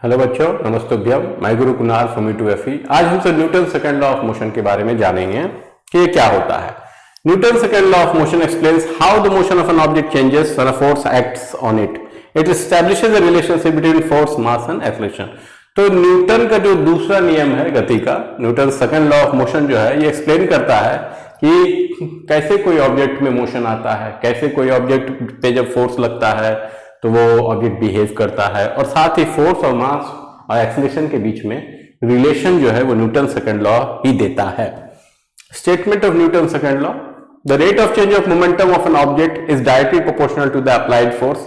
Hello बच्चों, नमस्तुभ्यम। मैं गुरु Kunal from E2FE। आज हमसे Newton second law of motion के बारे में जानेंगे कि ये क्या होता है। Newton second law of motion explains how the motion of an object changes when a force acts on it. It establishes a relationship between force, mass and acceleration. तो न्यूटन का जो दूसरा नियम है गति का, Newton second law of motion जो है, ये एक्सप्लेन करता है कि कैसे कोई ऑब्जेक्ट में मोशन आता है, कैसे कोई ऑब्जेक्ट पे जब फोर्स लगता है तो वो ऑब्जेक्ट बिहेव करता है, और साथ ही फोर्स और मास और एक्सेलरेशन के बीच में रिलेशन जो है वो न्यूटन सेकंड लॉ ही देता है। Statement of Newton second law: the rate of change of momentum of an object is directly proportional to the applied force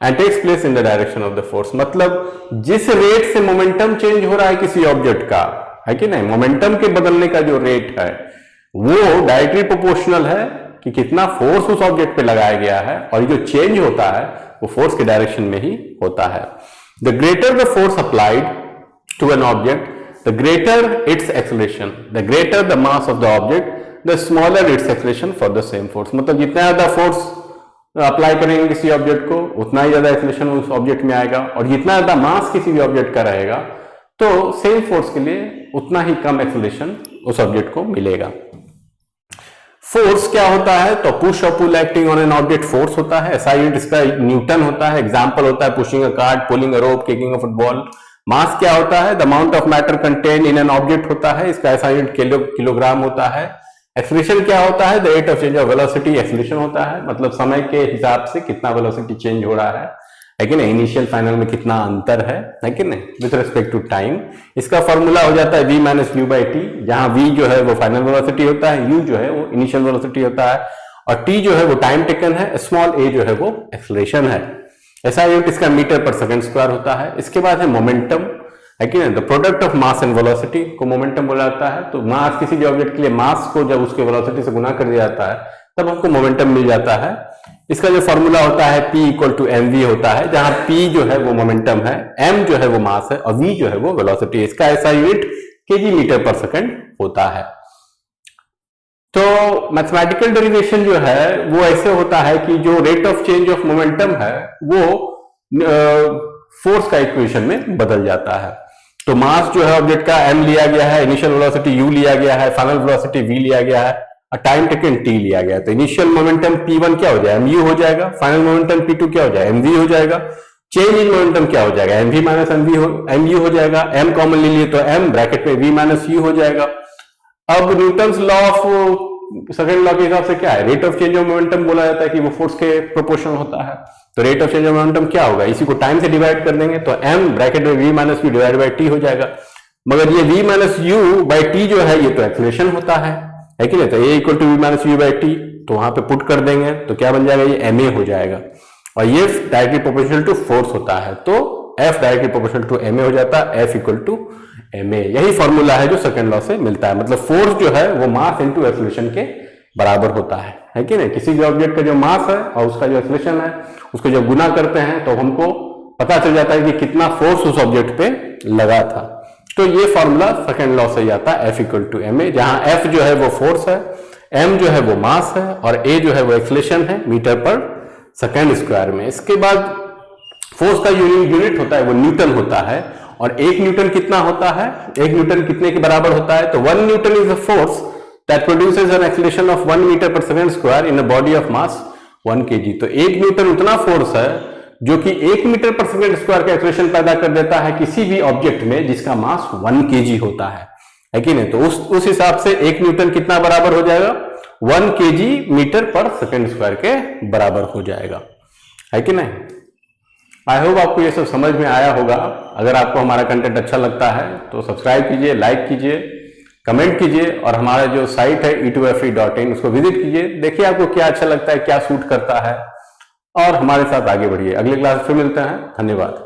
and takes place in the direction of the force. मतलब जिस rate से momentum change हो रहा है किसी object का, है कि नहीं, मोमेंटम के बदलने का जो रेट है वो डायरेक्टली प्रोपोर्शनल है कि कितना फोर्स उस ऑब्जेक्ट पे लगाया गया है, और जो चेंज होता है वो फोर्स के डायरेक्शन में ही होता है। The greater the force applied to an object, the greater its acceleration. The greater the mass of the object, the smaller its acceleration for the same force. मतलब जितना ज्यादा फोर्स अप्लाई करेंगे किसी ऑब्जेक्ट को, उतना ही ज्यादा एक्सेलरेशन उस object में आएगा, और जितना ज्यादा मास किसी भी ऑब्जेक्ट का रहेगा तो सेम फोर्स के लिए उतना ही कम एक्सेलरेशन उस ऑब्जेक्ट को मिलेगा। फोर्स क्या होता है? तो पुश और pull acting on an object force होता है। SI यूनिट इसका न्यूटन होता है। एग्जांपल होता है pushing a cart, pulling a rope, kicking a football. Mass क्या होता है? The amount of matter contain in an object होता है। इसका SI यूनिट किलोग्राम होता है। एक्सेलरेशन क्या होता है? The rate of change of velocity acceleration होता है। मतलब समय के हिसाब से कितना वेलोसिटी चेंज हो रहा है कि नहीं, इनिशियल फाइनल में कितना अंतर है कि नहीं, विथ रिस्पेक्ट टू टाइम। इसका फॉर्मूला हो जाता है v minus u by T, जहां v जो है वो फाइनल वेलोसिटी होता है, u जो है वो इनिशियल वेलोसिटी होता है, और t जो है वो टाइम टेकन है, स्मॉल a जो है वो एक्सेलरेशन है। SI यूनिट इसका मीटर पर सेकंड स्क्वायर होता है। इसके बाद है मोमेंटम, है कि नहीं, the product of mass and velocity को मोमेंटम बोला जाता है। तो मास, किसी भी ऑब्जेक्ट के लिए मास को जब उसके वेलोसिटी से गुना कर दिया जाता है तब हमको मोमेंटम मिल जाता है। इसका जो फॉर्मूला होता है P इक्वल टू mv होता है, जहां P जो है वो मोमेंटम है, m जो है वो मास है, और v जो है वो वेलोसिटी है। इसका SI unit kg metre per second होता है। तो मैथमेटिकल डेरिवेशन जो है वो ऐसे होता है कि जो rate of change of momentum है वो फोर्स का इक्वेशन में बदल जाता है। तो मास जो है ऑब्जेक्ट का m लिया गया है, इनिशियल वेलोसिटी u लिया गया है, फाइनल वेलोसिटी v लिया गया है, टाइम टेकन t लिया गया। तो इनिशियल मोमेंटम p1 क्या हो जाएगा? mu हो जाएगा। फाइनल मोमेंटम p2 क्या हो जाएगा? mv हो जाएगा। चेंज इन मोमेंटम क्या हो जाएगा? mv माइनस mu हो जाएगा। m कॉमन ले लिए तो m ब्रैकेट में v माइनस u हो जाएगा। अब Newton's law of second law के हिसाब से क्या है? Rate of change of momentum बोला जाता है कि वो फोर्स के प्रोपोर्शनल होता है। तो rate of change of momentum क्या होगा? इसी को टाइम से डिवाइड कर देंगे तो m ब्रैकेट में v minus u divide by t हो जाएगा। मगर ये v minus u by t जो है ये तो एक्सेलरेशन होता है कि नहीं। तो a equal to v minus u by t, तो वहां पे पुट कर देंगे तो क्या बन जाएगा? ये ma हो जाएगा, और ये डायरेक्टली प्रोपोर्शनल टू फोर्स होता है, तो F directly proportional to ma हो जाता है, F इक्वल टू ma। यही फॉर्मूला है जो सेकंड लॉ से मिलता है। मतलब फोर्स जो है वो मास इंटू एक्सेलरेशन के बराबर होता है कि नहीं। किसी भी ऑब्जेक्ट का जो मास है और उसका जो एक्सेलरेशन है उसको जब गुना करते हैं तो हमको पता चल जाता है कि कितना फोर्स उस ऑब्जेक्ट पे लगा था। तो ये फॉर्मूला सेकंड लॉ से आता है, F इक्वल टू ma, जहां F जो है वो फोर्स है, m जो है वो मास है, और a जो है वो एक्सेलरेशन है मीटर पर सेकंड स्क्वायर में। इसके बाद फोर्स का यूनिट होता है वो न्यूटन होता है, और एक न्यूटन कितना होता है? एक न्यूटन कितने के बराबर होता है? तो 1 newton is a force that produces an acceleration of 1 metre per second square in a body of mass 1 kg। तो एक न्यूटन उतना फोर्स है जो कि 1 मीटर पर सेकंड स्क्वायर का एक्सेलरेशन पैदा कर देता है किसी भी ऑब्जेक्ट में जिसका मास 1 kg होता है कि नहीं। तो उस हिसाब से 1 न्यूटन कितना बराबर हो जाएगा? 1 kg metre per second square के बराबर हो जाएगा, है कि नहीं। आई होप आपको ये सब समझ में आया होगा। अगर आपको हमारा कंटेंट अच्छा लगता है तो सब्सक्राइब कीजिए, लाइक कीजिए, कमेंट कीजिए, और हमारा जो साइट है E2FE.in उसको विजिट कीजिए। देखिए आपको क्या अच्छा लगता है, क्या सूट करता है, और हमारे साथ आगे बढ़िए। अगले क्लास फिर मिलते हैं। धन्यवाद।